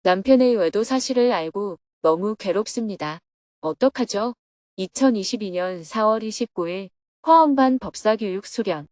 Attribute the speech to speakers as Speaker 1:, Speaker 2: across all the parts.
Speaker 1: 남편의 외도 사실을 알고 너무 괴롭습니다. 어떡하죠? 2022년 4월 29일 화엄반 법사교육 수련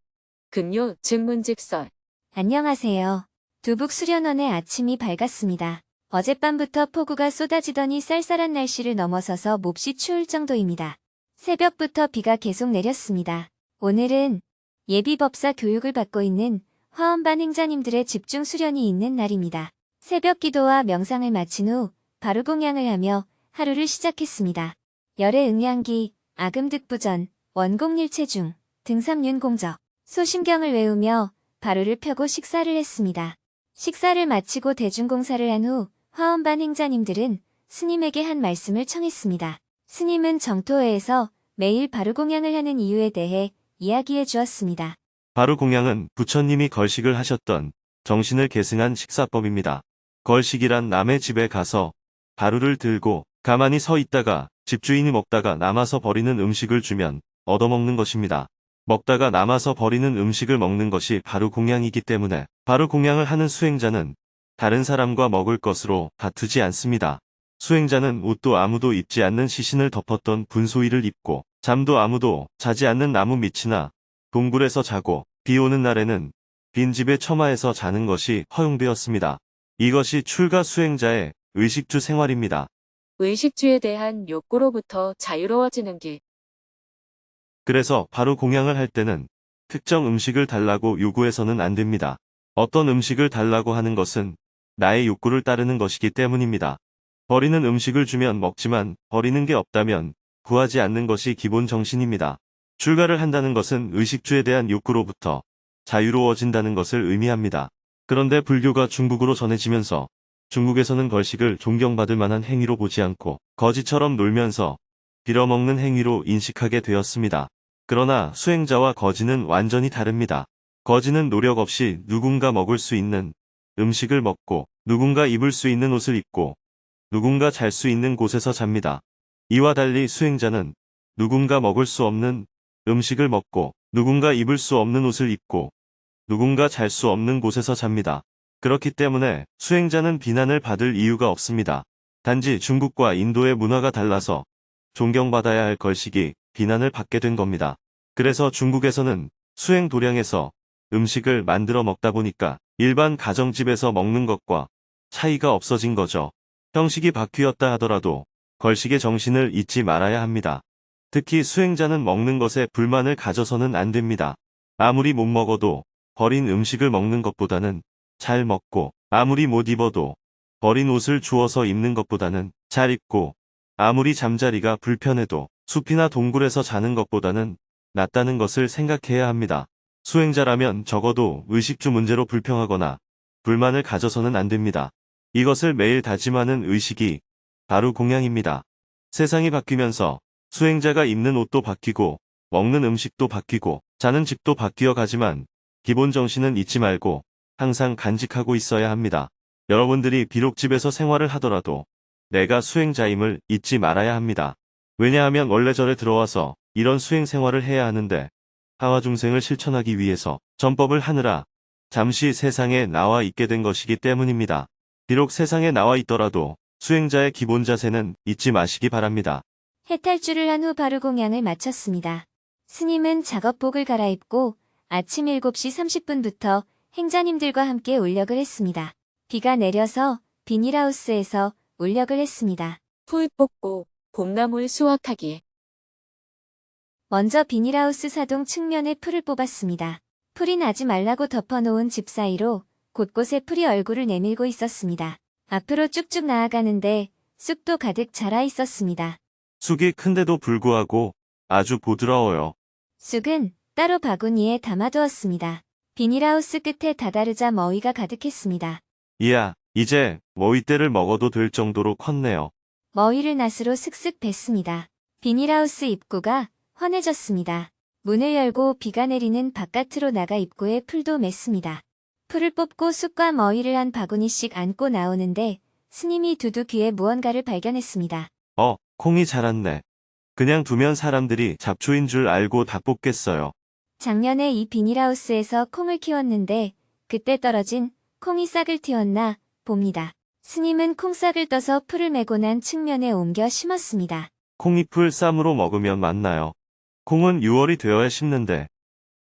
Speaker 1: 금요 증문즉설.
Speaker 2: 안녕하세요. 두북수련원의 아침이 밝았습니다. 어젯밤부터 폭우가 쏟아지더니 쌀쌀한 날씨를 넘어서서 몹시 추울 정도입니다. 새벽부터 비가 계속 내렸습니다. 오늘은 예비법사 교육을 받고 있는 화엄반 행자님들의 집중 수련이 있는 날입니다. 새벽 기도와 명상을 마친 후 바로 공양을 하며 하루를 시작했습니다. 열의 응양기, 아금득부전, 원공일체중, 등삼윤공적, 소심경을 외우며 바루를 펴고 식사를 했습니다. 식사를 마치고 대중공사를 한 후 화엄반 행자님들은 스님에게 한 말씀을 청했습니다. 스님은 정토회에서 매일 바루공양을 하는 이유에 대해 이야기해 주었습니다.
Speaker 3: 바루공양은 부처님이 걸식을 하셨던 정신을 계승한 식사법입니다. 걸식이란 남의 집에 가서 바루를 들고 가만히 서 있다가 집주인이 먹다가 남아서 버리는 음식을 주면 얻어먹는 것입니다. 먹다가 남아서 버리는 음식을 먹는 것이 바루공양이기 때문에 바루공양을 하는 수행자는 다른 사람과 먹을 것으로 다투지 않습니다. 수행자는 옷도 아무도 입지 않는 시신을 덮었던 분소일을 입고 잠도 아무도 자지 않는 나무 밑이나 동굴에서 자고 비 오는 날에는 빈집의 처마에서 자는 것이 허용되었습니다. 이것이 출가 수행자의 의식주 생활입니다.
Speaker 1: 의식주에 대한 욕구로부터 자유로워지는 길.
Speaker 3: 그래서 바루공양을 할 때는 특정 음식을 달라고 요구해서는 안 됩니다. 어떤 음식을 달라고 하는 것은 나의 욕구를 따르는 것이기 때문입니다. 버리는 음식을 주면 먹지만 버리는 게 없다면 구하지 않는 것이 기본 정신입니다. 출가를 한다는 것은 의식주에 대한 욕구로부터 자유로워진다는 것을 의미합니다. 그런데 불교가 중국으로 전해지면서 중국에서는 걸식을 존경받을 만한 행위로 보지 않고 거지처럼 놀면서 빌어먹는 행위로 인식하게 되었습니다. 그러나 수행자와 거지는 완전히 다릅니다. 거지는 노력 없이 누군가 먹을 수 있는 음식을 먹고 누군가 입을 수 있는 옷을 입고 누군가 잘 수 있는 곳에서 잡니다. 이와 달리 수행자는 누군가 먹을 수 없는 음식을 먹고 누군가 입을 수 없는 옷을 입고 누군가 잘 수 없는 곳에서 잡니다. 그렇기 때문에 수행자는 비난을 받을 이유가 없습니다. 단지 중국과 인도의 문화가 달라서 존경받아야 할 걸식이 비난을 받게 된 겁니다. 그래서 중국에서는 수행 도량에서 음식을 만들어 먹다 보니까 일반 가정집에서 먹는 것과 차이가 없어진 거죠. 형식이 바뀌었다 하더라도 걸식의 정신을 잊지 말아야 합니다. 특히 수행자는 먹는 것에 불만을 가져서는 안 됩니다. 아무리 못 먹어도 버린 음식을 먹는 것보다는 잘 먹고 아무리 못 입어도 버린 옷을 주워서 입는 것보다는 잘 입고 아무리 잠자리가 불편해도 숲이나 동굴에서 자는 것보다는 낫다는 것을 생각해야 합니다. 수행자라면 적어도 의식주 문제로 불평하거나 불만을 가져서는 안 됩니다. 이것을 매일 다짐하는 의식이 바루공양입니다. 세상이 바뀌면서 수행자가 입는 옷도 바뀌고 먹는 음식도 바뀌고 자는 집도 바뀌어 가지만 기본 정신은 잊지 말고 항상 간직하고 있어야 합니다. 여러분들이 비록 집에서 생활을 하더라도 내가 수행자임을 잊지 말아야 합니다. 왜냐하면 원래 절에 들어와서 이런 수행 생활을 해야 하는데 하와중생을 실천하기 위해서 전법을 하느라 잠시 세상에 나와 있게 된 것이기 때문입니다. 비록 세상에 나와 있더라도 수행자의 기본 자세는 잊지 마시기 바랍니다.
Speaker 2: 해탈주를 한 후 바루공양을 마쳤습니다. 스님은 작업복을 갈아입고 아침 7시 30분부터 행자님들과 함께 울력을 했습니다. 비가 내려서 비닐하우스에서 울력을 했습니다.
Speaker 1: 풀 뽑고 봄나물 수확하기.
Speaker 2: 먼저 비닐하우스 사동 측면에 풀을 뽑았습니다. 풀이 나지 말라고 덮어놓은 집 사이로 곳곳에 풀이 얼굴을 내밀고 있었습니다. 앞으로 쭉쭉 나아가는데 쑥도 가득 자라 있었습니다.
Speaker 3: 쑥이 큰데도 불구하고 아주 부드러워요.
Speaker 2: 쑥은 따로 바구니에 담아두었습니다. 비닐하우스 끝에 다다르자 머위가 가득했습니다.
Speaker 3: 이야, 이제 머위대를 먹어도 될 정도로 컸네요.
Speaker 2: 머위를 낫으로 슥슥 뱄습니다. 비닐하우스 입구가 환해졌습니다. 문을 열고 비가 내리는 바깥으로 나가 입구에 풀도 맸습니다. 풀을 뽑고 쑥과 머위를 한 바구니씩 안고 나오는데 스님이 두두 귀에 무언가를 발견했습니다.
Speaker 3: 콩이 자랐네. 그냥 두면 사람들이 잡초인 줄 알고 다 뽑겠어요.
Speaker 2: 작년에 이 비닐하우스에서 콩을 키웠는데 그때 떨어진 콩이 싹을 틔웠나 봅니다. 스님은 콩싹을 떠서 풀을 메고 난 측면에 옮겨 심었습니다.
Speaker 3: 콩잎을 쌈으로 먹으면 맞나요? 콩은 6월이 되어야 심는데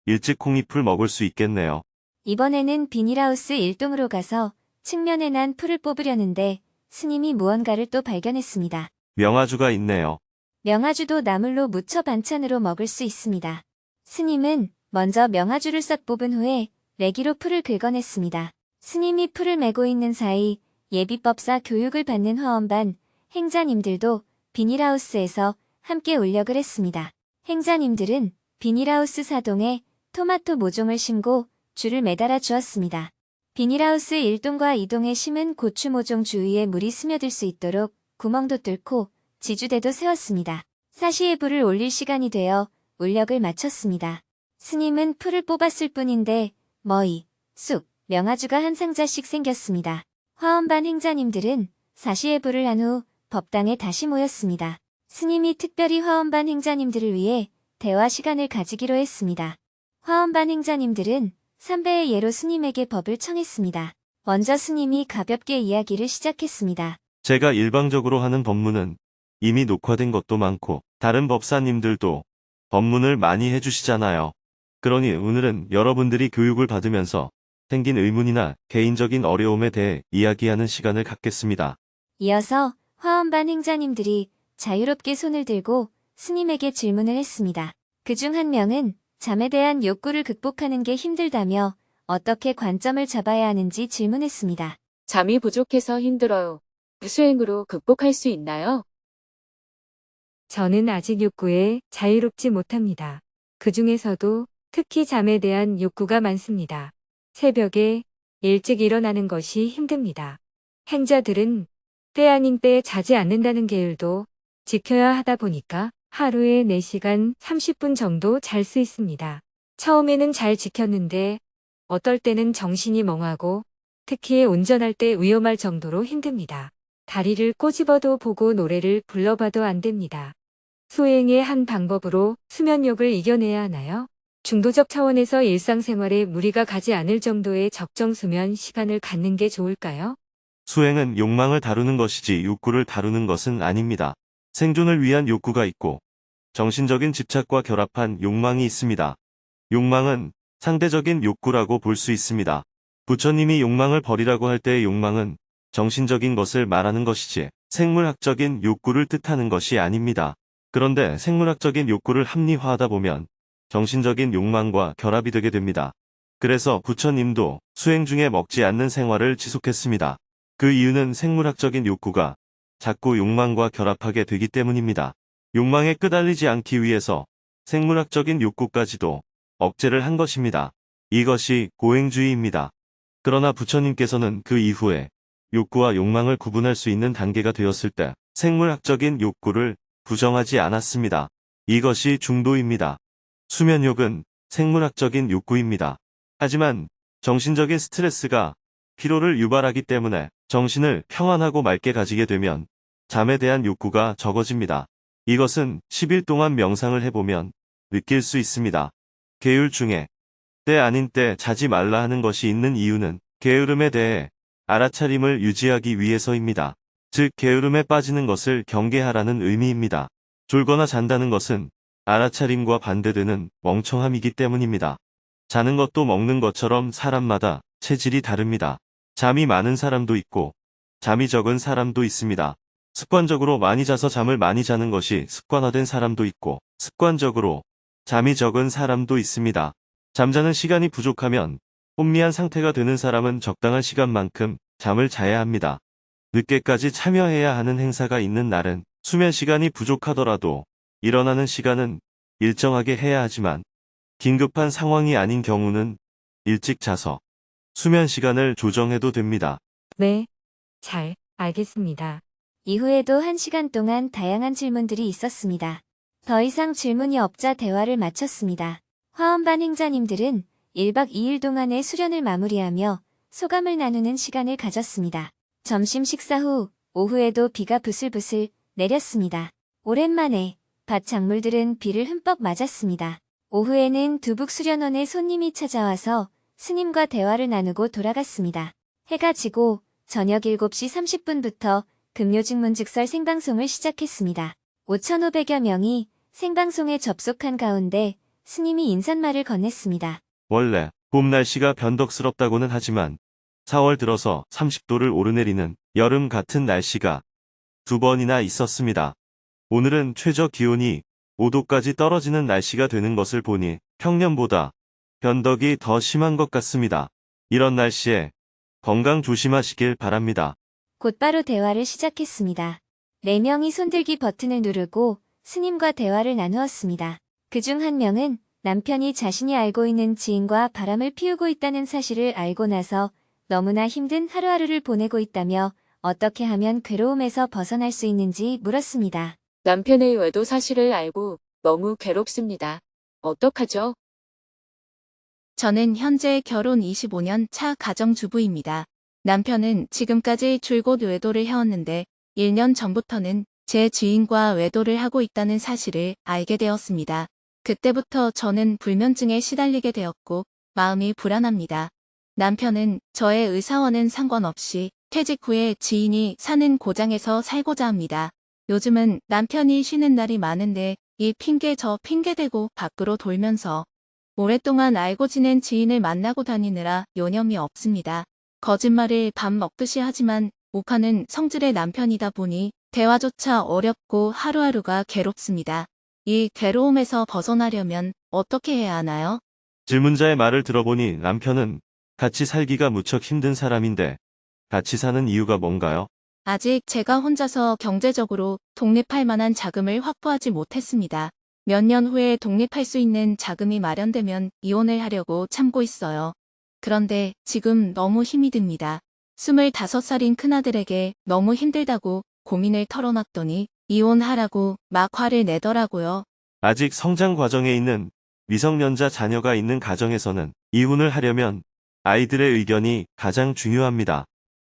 Speaker 3: 일찍 콩잎을 먹을 수 있겠네요.
Speaker 2: 이번에는 비닐하우스 1동으로 가서 측면에 난 풀을 뽑으려는데 스님이 무언가를 또 발견했습니다.
Speaker 3: 명아주가 있네요.
Speaker 2: 명아주도 나물로 무쳐 반찬으로 먹을 수 있습니다. 스님은 먼저 명아주를 싹 뽑은 후에 레기로 풀을 긁어냈습니다. 스님이 풀을 메고 있는 사이 예비법사 교육을 받는 화원반 행자님들도 비닐하우스에서 함께 울력을 했습니다. 행자님들은 비닐하우스 사동에 토마토 모종을 심고 줄을 매달아 주었습니다. 비닐하우스 1동과 2동에 심은 고추 모종 주위에 물이 스며들 수 있도록 구멍도 뚫고 지주대도 세웠습니다. 사시에 불을 올릴 시간이 되어 울력을 마쳤습니다. 스님은 풀을 뽑았을 뿐인데 머위, 쑥, 명아주가 한 상자씩 생겼습니다. 화원반 행자님들은 사시에 불을 한 후 법당에 다시 모였습니다. 스님이 특별히 화원반 행자님들을 위해 대화 시간을 가지기로 했습니다. 화원반 행자님들은 삼배의 예로 스님에게 법을 청했습니다. 먼저 스님이 가볍게 이야기를 시작했습니다.
Speaker 3: 제가 일방적으로 하는 법문은 이미 녹화된 것도 많고 다른 법사님들도 법문을 많이 해주시잖아요. 그러니 오늘은 여러분들이 교육을 받으면서 생긴 의문이나 개인적인 어려움에 대해 이야기하는 시간을 갖겠습니다.
Speaker 2: 이어서 화원반 행자님들이 자유롭게 손을 들고 스님에게 질문을 했습니다. 그중 한 명은 잠에 대한 욕구를 극복하는 게 힘들다며 어떻게 관점을 잡아야 하는지 질문했습니다.
Speaker 1: 잠이 부족해서 힘들어요. 수행으로 극복할 수 있나요?
Speaker 4: 저는 아직 욕구에 자유롭지 못합니다. 그 중에서도 특히 잠에 대한 욕구가 많습니다. 새벽에 일찍 일어나는 것이 힘듭니다. 행자들은 때 아닌 때에 자지 않는다는 계율도 지켜야 하다 보니까 하루에 4시간 30분 정도 잘 수 있습니다. 처음에는 잘 지켰는데 어떨 때는 정신이 멍하고 특히 운전할 때 위험할 정도로 힘듭니다. 다리를 꼬집어도 보고 노래를 불러봐도 안 됩니다. 수행의 한 방법으로 수면욕을 이겨내야 하나요? 중도적 차원에서 일상생활에 무리가 가지 않을 정도의 적정 수면 시간을 갖는 게 좋을까요?
Speaker 3: 수행은 욕망을 다루는 것이지 욕구를 다루는 것은 아닙니다. 생존을 위한 욕구가 있고 정신적인 집착과 결합한 욕망이 있습니다. 욕망은 상대적인 욕구라고 볼 수 있습니다. 부처님이 욕망을 버리라고 할 때의 욕망은 정신적인 것을 말하는 것이지 생물학적인 욕구를 뜻하는 것이 아닙니다. 그런데 생물학적인 욕구를 합리화하다 보면 정신적인 욕망과 결합이 되게 됩니다. 그래서 부처님도 수행 중에 먹지 않는 생활을 지속했습니다. 그 이유는 생물학적인 욕구가 자꾸 욕망과 결합하게 되기 때문입니다. 욕망에 끄달리지 않기 위해서 생물학적인 욕구까지도 억제를 한 것입니다. 이것이 고행주의입니다. 그러나 부처님께서는 그 이후에 욕구와 욕망을 구분할 수 있는 단계가 되었을 때 생물학적인 욕구를 부정하지 않았습니다. 이것이 중도입니다. 수면욕은 생물학적인 욕구입니다. 하지만 정신적인 스트레스가 피로를 유발하기 때문에 정신을 평안하고 맑게 가지게 되면 잠에 대한 욕구가 적어집니다. 이것은 10일 동안 명상을 해보면 느낄 수 있습니다. 계율 중에 때 아닌 때 자지 말라 하는 것이 있는 이유는 게으름에 대해 알아차림을 유지하기 위해서입니다. 즉 게으름에 빠지는 것을 경계하라는 의미입니다. 졸거나 잔다는 것은 알아차림과 반대되는 멍청함이기 때문입니다. 자는 것도 먹는 것처럼 사람마다 체질이 다릅니다. 잠이 많은 사람도 있고 잠이 적은 사람도 있습니다. 습관적으로 많이 자서 잠을 많이 자는 것이 습관화된 사람도 있고 습관적으로 잠이 적은 사람도 있습니다. 잠자는 시간이 부족하면 혼미한 상태가 되는 사람은 적당한 시간만큼 잠을 자야 합니다. 늦게까지 참여해야 하는 행사가 있는 날은 수면 시간이 부족하더라도 일어나는 시간은 일정하게 해야 하지만 긴급한 상황이 아닌 경우는 일찍 자서 수면 시간을 조정해도 됩니다.
Speaker 4: 네, 잘 알겠습니다.
Speaker 2: 이후에도 1시간 동안 다양한 질문들이 있었습니다. 더 이상 질문이 없자 대화를 마쳤습니다. 화원반 행자님들은 1박 2일 동안의 수련을 마무리하며 소감을 나누는 시간을 가졌습니다. 점심 식사 후 오후에도 비가 부슬부슬 내렸습니다. 오랜만에 밭 작물들은 비를 흠뻑 맞았습니다. 오후에는 두북 수련원에 손님이 찾아와서 스님과 대화를 나누고 돌아갔습니다. 해가 지고 저녁 7시 30분부터 금요직문직설 생방송을 시작했습니다. 5,500여 명이 생방송에 접속한 가운데 스님이 인사말을 건넸습니다.
Speaker 3: 원래 봄 날씨가 변덕스럽다고는 하지만 4월 들어서 30도를 오르내리는 여름 같은 날씨가 2번이나 있었습니다. 오늘은 최저 기온이 5도까지 떨어지는 날씨가 되는 것을 보니 평년보다 변덕이 더 심한 것 같습니다. 이런 날씨에 건강 조심하시길 바랍니다.
Speaker 2: 곧바로 대화를 시작했습니다. 4명이 손들기 버튼을 누르고 스님과 대화를 나누었습니다. 그중 한 명은 남편이 자신이 알고 있는 지인과 바람을 피우고 있다는 사실을 알고 나서 너무나 힘든 하루하루를 보내고 있다며 어떻게 하면 괴로움에서 벗어날 수 있는지 물었습니다.
Speaker 1: 남편의 외도 사실을 알고 너무 괴롭습니다. 어떡하죠?
Speaker 5: 저는 현재 결혼 25년 차 가정주부입니다. 남편은 지금까지 줄곧 외도를 해왔는데 1년 전부터는 제 지인과 외도를 하고 있다는 사실을 알게 되었습니다. 그때부터 저는 불면증에 시달리게 되었고 마음이 불안합니다. 남편은 저의 의사와는 상관없이 퇴직 후에 지인이 사는 고장에서 살고자 합니다. 요즘은 남편이 쉬는 날이 많은데 이 핑계 저 핑계 대고 밖으로 돌면서 오랫동안 알고 지낸 지인을 만나고 다니느라 요념이 없습니다. 거짓말을 밥 먹듯이 하지만 욱하는 성질의 남편이다 보니 대화조차 어렵고 하루하루가 괴롭습니다. 이 괴로움에서 벗어나려면 어떻게 해야 하나요?
Speaker 3: 질문자의 말을 들어보니 남편은 같이 살기가 무척 힘든 사람인데 같이 사는 이유가 뭔가요?
Speaker 5: 아직 제가 혼자서 경제적으로 독립할 만한 자금을 확보하지 못했습니다. 몇 년 후에 독립할 수 있는 자금이 마련되면 이혼을 하려고 참고 있어요. 그런데 지금 너무 힘이 듭니다. 25살인 큰아들에게 너무 힘들다고 고민을 털어놨더니 이혼하라고 막 화를 내더라고요.
Speaker 3: 아직 성장 과정에 있는 미성년자 자녀가 있는 가정에서는 이혼을 하려면 아이들의 의견이 가장 중요합니다.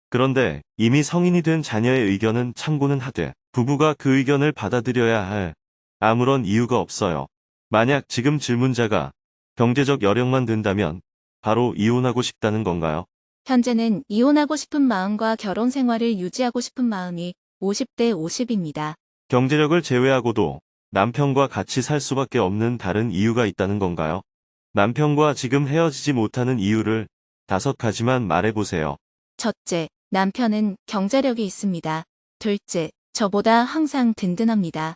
Speaker 3: 그런데 이미 성인이 된 자녀의 의견은 참고는 하되 부부가 그 의견을 받아들여야 할 아무런 이유가 없어요. 만약 지금 질문자가 경제적 여력만 된다면 바로 이혼하고 싶다는 건가요?
Speaker 5: 현재는 이혼하고 싶은 마음과 결혼 생활을 유지하고 싶은 마음이 50대 50입니다.
Speaker 3: 경제력을 제외하고도 남편과 같이 살 수밖에 없는 다른 이유가 있다는 건가요? 남편과 지금 헤어지지 못하는 이유를 5가지만 말해보세요.
Speaker 5: 첫째, 남편은 경제력이 있습니다. 둘째, 저보다 항상 든든합니다.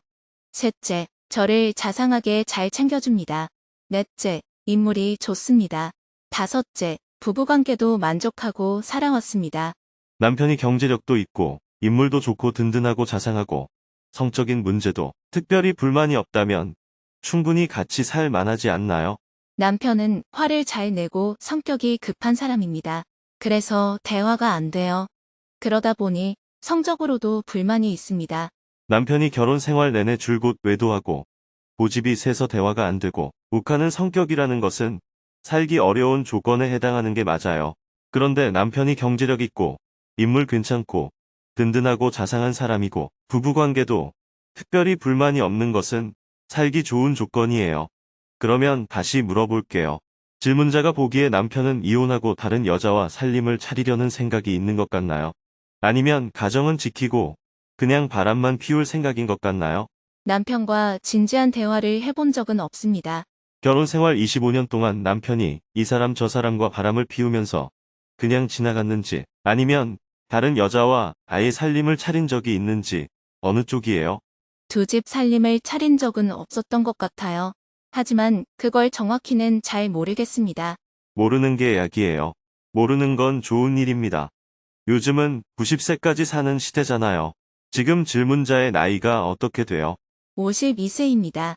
Speaker 5: 셋째, 저를 자상하게 잘 챙겨줍니다. 넷째, 인물이 좋습니다. 다섯째, 부부관계도 만족하고 살아왔습니다.
Speaker 3: 남편이 경제력도 있고 인물도 좋고 든든하고 자상하고 성적인 문제도 특별히 불만이 없다면 충분히 같이 살 만하지 않나요?
Speaker 5: 남편은 화를 잘 내고 성격이 급한 사람입니다. 그래서 대화가 안 돼요. 그러다 보니 성적으로도 불만이 있습니다.
Speaker 3: 남편이 결혼 생활 내내 줄곧 외도하고 고집이 세서 대화가 안 되고 욱하는 성격이라는 것은 살기 어려운 조건에 해당하는 게 맞아요. 그런데 남편이 경제력 있고 인물 괜찮고 든든하고 자상한 사람이고 부부관계도 특별히 불만이 없는 것은 살기 좋은 조건이에요. 그러면 다시 물어볼게요. 질문자가 보기에 남편은 이혼하고 다른 여자와 살림을 차리려는 생각이 있는 것 같나요? 아니면 가정은 지키고 그냥 바람만 피울 생각인 것 같나요?
Speaker 5: 남편과 진지한 대화를 해본 적은 없습니다.
Speaker 3: 결혼 생활 25년 동안 남편이 이 사람 저 사람과 바람을 피우면서 그냥 지나갔는지 아니면 다른 여자와 아예 살림을 차린 적이 있는지 어느 쪽이에요?
Speaker 5: 두 집 살림을 차린 적은 없었던 것 같아요. 하지만 그걸 정확히는 잘 모르겠습니다.
Speaker 3: 모르는 게 약이에요. 모르는 건 좋은 일입니다. 요즘은 90세까지 사는 시대잖아요. 지금 질문자의 나이가 어떻게 돼요?
Speaker 5: 52세입니다.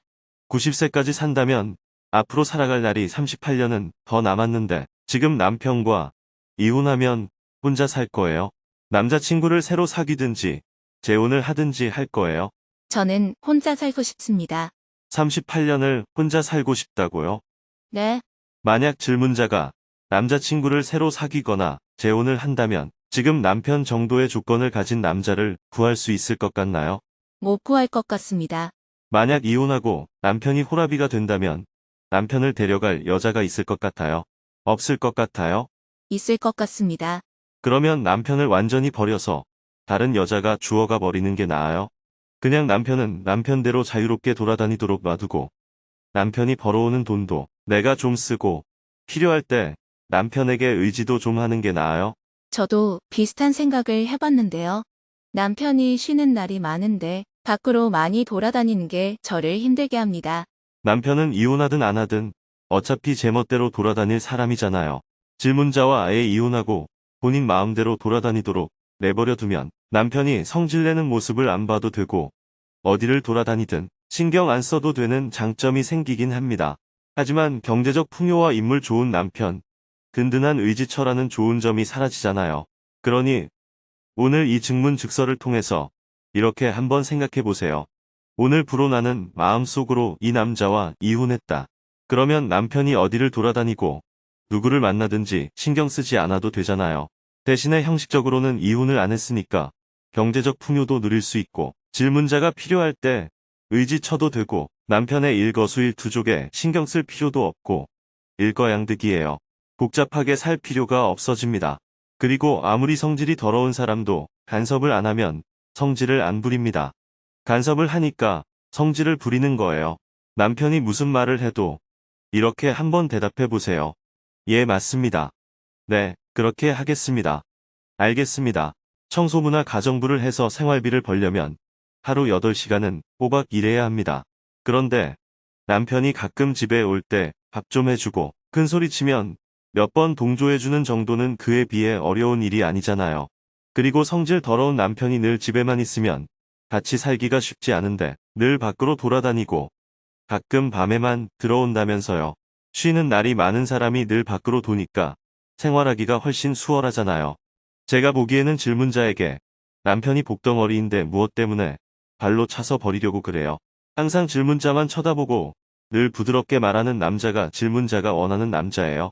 Speaker 3: 90세까지 산다면 앞으로 살아갈 날이 38년은 더 남았는데 지금 남편과 이혼하면 혼자 살 거예요? 남자친구를 새로 사귀든지 재혼을 하든지 할 거예요?
Speaker 5: 저는 혼자 살고 싶습니다.
Speaker 3: 38년을 혼자 살고 싶다고요?
Speaker 5: 네,
Speaker 3: 만약 질문자가 남자친구를 새로 사귀거나 재혼을 한다면 지금 남편 정도의 조건을 가진 남자를 구할 수 있을 것 같나요?
Speaker 5: 못 구할 것 같습니다.
Speaker 3: 만약 이혼하고 남편이 호라비가 된다면 남편을 데려갈 여자가 있을 것 같아요? 없을 것 같아요?
Speaker 5: 있을 것 같습니다.
Speaker 3: 그러면 남편을 완전히 버려서 다른 여자가 주워가 버리는 게 나아요? 그냥 남편은 남편대로 자유롭게 돌아다니도록 놔두고 남편이 벌어오는 돈도 내가 좀 쓰고 필요할 때 남편에게 의지도 좀 하는 게 나아요?
Speaker 5: 저도 비슷한 생각을 해봤는데요. 남편이 쉬는 날이 많은데 밖으로 많이 돌아다니는 게 저를 힘들게 합니다.
Speaker 3: 남편은 이혼하든 안 하든 어차피 제멋대로 돌아다닐 사람이잖아요. 질문자와 아예 이혼하고 본인 마음대로 돌아다니도록 내버려 두면 남편이 성질내는 모습을 안 봐도 되고 어디를 돌아다니든 신경 안 써도 되는 장점이 생기긴 합니다. 하지만 경제적 풍요와 인물 좋은 남편, 든든한 의지처라는 좋은 점이 사라지잖아요. 그러니 오늘 이 증문즉서를 통해서 이렇게 한번 생각해 보세요. 오늘부로 나는 마음속으로 이 남자와 이혼했다. 그러면 남편이 어디를 돌아다니고 누구를 만나든지 신경 쓰지 않아도 되잖아요. 대신에 형식적으로는 이혼을 안 했으니까 경제적 풍요도 누릴 수 있고 질문자가 필요할 때 의지쳐도 되고 남편의 일거수일투족에 신경 쓸 필요도 없고 일거양득이에요. 복잡하게 살 필요가 없어집니다. 그리고 아무리 성질이 더러운 사람도 간섭을 안 하면 성질을 안 부립니다. 간섭을 하니까 성질을 부리는 거예요. 남편이 무슨 말을 해도 이렇게 한번 대답해 보세요. 예, 맞습니다. 네, 그렇게 하겠습니다. 알겠습니다. 청소부나 가정부를 해서 생활비를 벌려면 하루 8시간은 꼬박 일해야 합니다. 그런데 남편이 가끔 집에 올 때 밥 좀 해주고 큰소리 치면 몇 번 동조해주는 정도는 그에 비해 어려운 일이 아니잖아요. 그리고 성질 더러운 남편이 늘 집에만 있으면 같이 살기가 쉽지 않은데 늘 밖으로 돌아다니고 가끔 밤에만 들어온다면서요. 쉬는 날이 많은 사람이 늘 밖으로 도니까 생활하기가 훨씬 수월하잖아요. 제가 보기에는 질문자에게 남편이 복덩어리인데 무엇 때문에 발로 차서 버리려고 그래요. 항상 질문자만 쳐다보고 늘 부드럽게 말하는 남자가 질문자가 원하는 남자예요.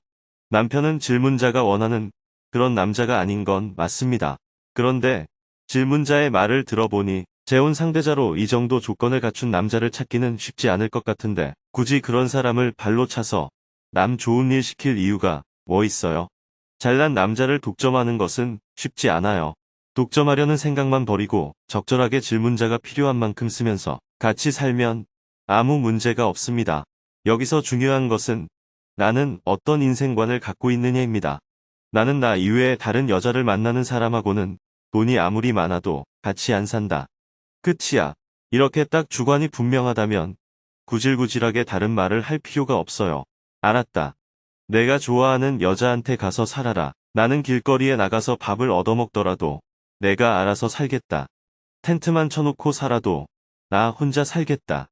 Speaker 3: 남편은 질문자가 원하는 그런 남자가 아닌 건 맞습니다. 그런데 질문자의 말을 들어보니 재혼 상대자로 이 정도 조건을 갖춘 남자를 찾기는 쉽지 않을 것 같은데 굳이 그런 사람을 발로 차서 남 좋은 일 시킬 이유가 뭐 있어요? 잘난 남자를 독점하는 것은 쉽지 않아요. 독점하려는 생각만 버리고 적절하게 질문자가 필요한 만큼 쓰면서 같이 살면 아무 문제가 없습니다. 여기서 중요한 것은 나는 어떤 인생관을 갖고 있느냐입니다. 나는 나 이외에 다른 여자를 만나는 사람하고는 돈이 아무리 많아도 같이 안 산다. 끝이야. 이렇게 딱 주관이 분명하다면 구질구질하게 다른 말을 할 필요가 없어요. 알았다. 내가 좋아하는 여자한테 가서 살아라. 나는 길거리에 나가서 밥을 얻어먹더라도 내가 알아서 살겠다. 텐트만 쳐놓고 살아도 나 혼자 살겠다.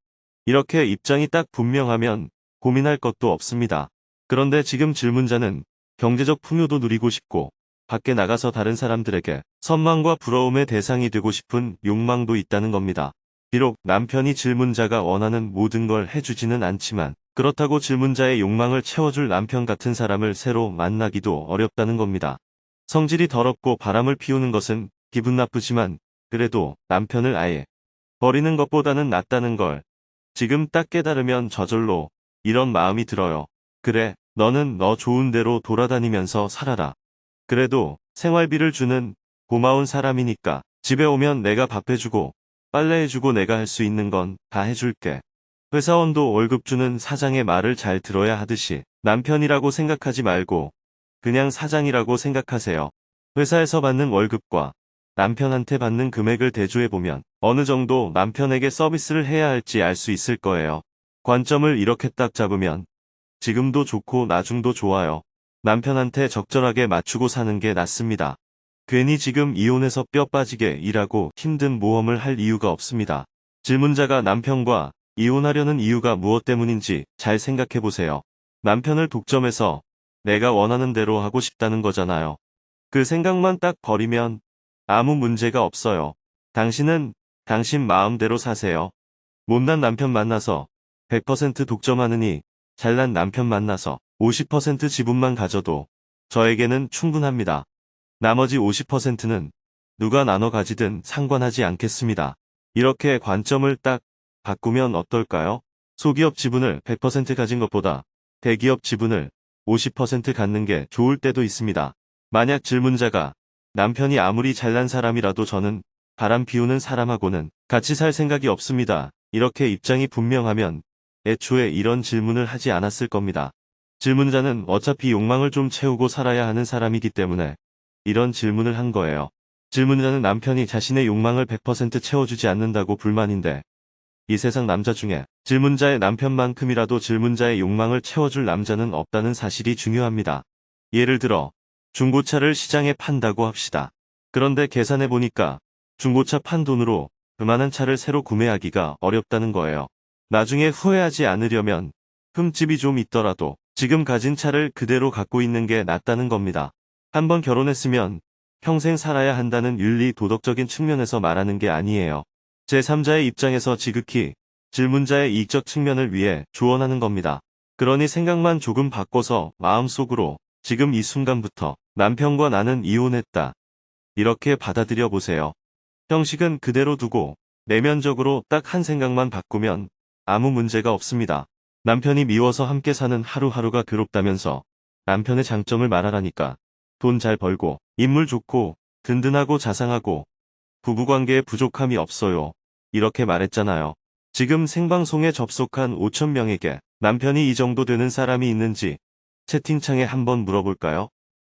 Speaker 3: 이렇게 입장이 딱 분명하면 고민할 것도 없습니다. 그런데 지금 질문자는 경제적 풍요도 누리고 싶고 밖에 나가서 다른 사람들에게 선망과 부러움의 대상이 되고 싶은 욕망도 있다는 겁니다. 비록 남편이 질문자가 원하는 모든 걸 해주지는 않지만 그렇다고 질문자의 욕망을 채워줄 남편 같은 사람을 새로 만나기도 어렵다는 겁니다. 성질이 더럽고 바람을 피우는 것은 기분 나쁘지만 그래도 남편을 아예 버리는 것보다는 낫다는 걸 지금 딱 깨달으면 저절로 이런 마음이 들어요. 그래, 너는 너 좋은 대로 돌아다니면서 살아라. 그래도 생활비를 주는 고마운 사람이니까 집에 오면 내가 밥 해주고 빨래해주고 내가 할 수 있는 건 다 해줄게. 회사원도 월급 주는 사장의 말을 잘 들어야 하듯이 남편이라고 생각하지 말고 그냥 사장이라고 생각하세요. 회사에서 받는 월급과 남편한테 받는 금액을 대조해보면 어느 정도 남편에게 서비스를 해야 할지 알 수 있을 거예요. 관점을 이렇게 딱 잡으면 지금도 좋고 나중도 좋아요. 남편한테 적절하게 맞추고 사는 게 낫습니다. 괜히 지금 이혼해서 뼈 빠지게 일하고 힘든 모험을 할 이유가 없습니다. 질문자가 남편과 이혼하려는 이유가 무엇 때문인지 잘 생각해보세요. 남편을 독점해서 내가 원하는 대로 하고 싶다는 거잖아요. 그 생각만 딱 버리면 아무 문제가 없어요. 당신은 당신 마음대로 사세요. 못난 남편 만나서 100% 독점하느니 잘난 남편 만나서 50% 지분만 가져도 저에게는 충분합니다. 나머지 50%는 누가 나눠 가지든 상관하지 않겠습니다. 이렇게 관점을 딱 바꾸면 어떨까요? 소기업 지분을 100% 가진 것보다 대기업 지분을 50% 갖는 게 좋을 때도 있습니다. 만약 질문자가 남편이 아무리 잘난 사람이라도 저는 바람 피우는 사람하고는 같이 살 생각이 없습니다. 이렇게 입장이 분명하면 애초에 이런 질문을 하지 않았을 겁니다. 질문자는 어차피 욕망을 좀 채우고 살아야 하는 사람이기 때문에 이런 질문을 한 거예요. 질문자는 남편이 자신의 욕망을 100% 채워주지 않는다고 불만인데 이 세상 남자 중에 질문자의 남편만큼이라도 질문자의 욕망을 채워줄 남자는 없다는 사실이 중요합니다. 예를 들어 중고차를 시장에 판다고 합시다. 그런데 계산해 보니까 중고차 판 돈으로 그만한 차를 새로 구매하기가 어렵다는 거예요. 나중에 후회하지 않으려면 흠집이 좀 있더라도 지금 가진 차를 그대로 갖고 있는 게 낫다는 겁니다. 한번 결혼했으면 평생 살아야 한다는 윤리 도덕적인 측면에서 말하는 게 아니에요. 제3자의 입장에서 지극히 질문자의 이익적 측면을 위해 조언하는 겁니다. 그러니 생각만 조금 바꿔서 마음속으로 지금 이 순간부터 남편과 나는 이혼했다. 이렇게 받아들여 보세요. 형식은 그대로 두고 내면적으로 딱 한 생각만 바꾸면 아무 문제가 없습니다. 남편이 미워서 함께 사는 하루하루가 괴롭다면서 남편의 장점을 말하라니까. 돈 잘 벌고 인물 좋고 든든하고 자상하고 부부관계에 부족함이 없어요. 이렇게 말했잖아요. 지금 생방송에 접속한 5,000명에게 남편이 이 정도 되는 사람이 있는지 채팅창에 한번 물어볼까요?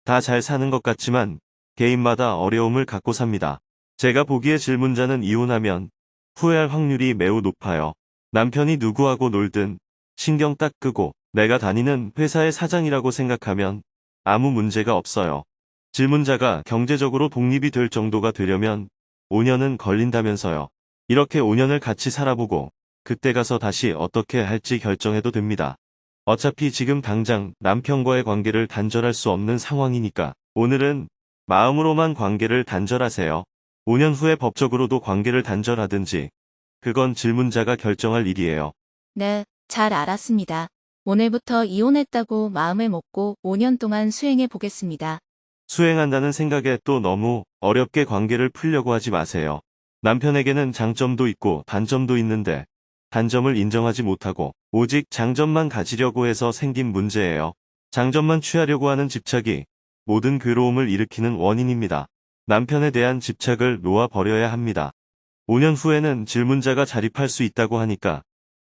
Speaker 3: 다 잘 사는 것 같지만 개인마다 어려움을 갖고 삽니다. 제가 보기에 질문자는 이혼하면 후회할 확률이 매우 높아요. 남편이 누구하고 놀든 신경 딱 끄고 내가 다니는 회사의 사장이라고 생각하면 아무 문제가 없어요. 질문자가 경제적으로 독립이 될 정도가 되려면 5년은 걸린다면서요. 이렇게 5년을 같이 살아보고 그때 가서 다시 어떻게 할지 결정해도 됩니다. 어차피 지금 당장 남편과의 관계를 단절할 수 없는 상황이니까 오늘은 마음으로만 관계를 단절하세요. 5년 후에 법적으로도 관계를 단절하든지 그건 질문자가 결정할 일이에요.
Speaker 5: 네, 잘 알았습니다. 오늘부터 이혼했다고 마음을 먹고 5년 동안 수행해 보겠습니다.
Speaker 3: 수행한다는 생각에 또 너무 어렵게 관계를 풀려고 하지 마세요. 남편에게는 장점도 있고 단점도 있는데 단점을 인정하지 못하고 오직 장점만 가지려고 해서 생긴 문제예요. 장점만 취하려고 하는 집착이 모든 괴로움을 일으키는 원인입니다. 남편에 대한 집착을 놓아버려야 합니다. 5년 후에는 질문자가 자립할 수 있다고 하니까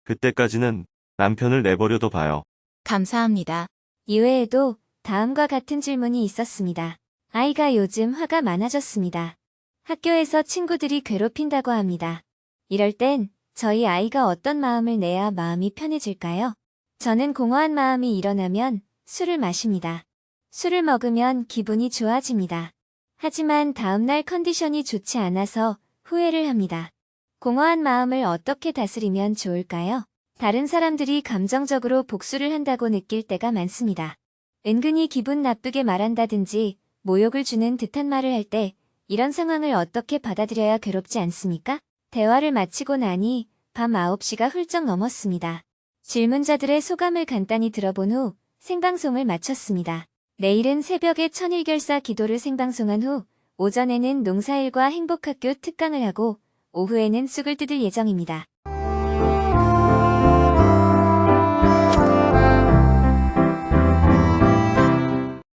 Speaker 3: 그때까지는 남편을 내버려둬 봐요.
Speaker 5: 감사합니다.
Speaker 2: 이외에도 다음과 같은 질문이 있었습니다. 아이가 요즘 화가 많아졌습니다. 학교에서 친구들이 괴롭힌다고 합니다. 이럴 땐 저희 아이가 어떤 마음을 내야 마음이 편해질까요? 저는 공허한 마음이 일어나면 술을 마십니다. 술을 먹으면 기분이 좋아집니다. 하지만 다음날 컨디션이 좋지 않아서 후회를 합니다. 공허한 마음을 어떻게 다스리면 좋을까요? 다른 사람들이 감정적으로 복수를 한다고 느낄 때가 많습니다. 은근히 기분 나쁘게 말한다든지 모욕을 주는 듯한 말을 할 때 이런 상황을 어떻게 받아들여야 괴롭지 않습니까? 대화를 마치고 나니 밤 9시가 훌쩍 넘었습니다. 질문자들의 소감을 간단히 들어본 후 생방송을 마쳤습니다. 내일은 새벽에 천일결사 기도를 생방송한 후 오전에는 농사일과 행복학교 특강을 하고 오후에는 쑥을 뜯을 예정입니다.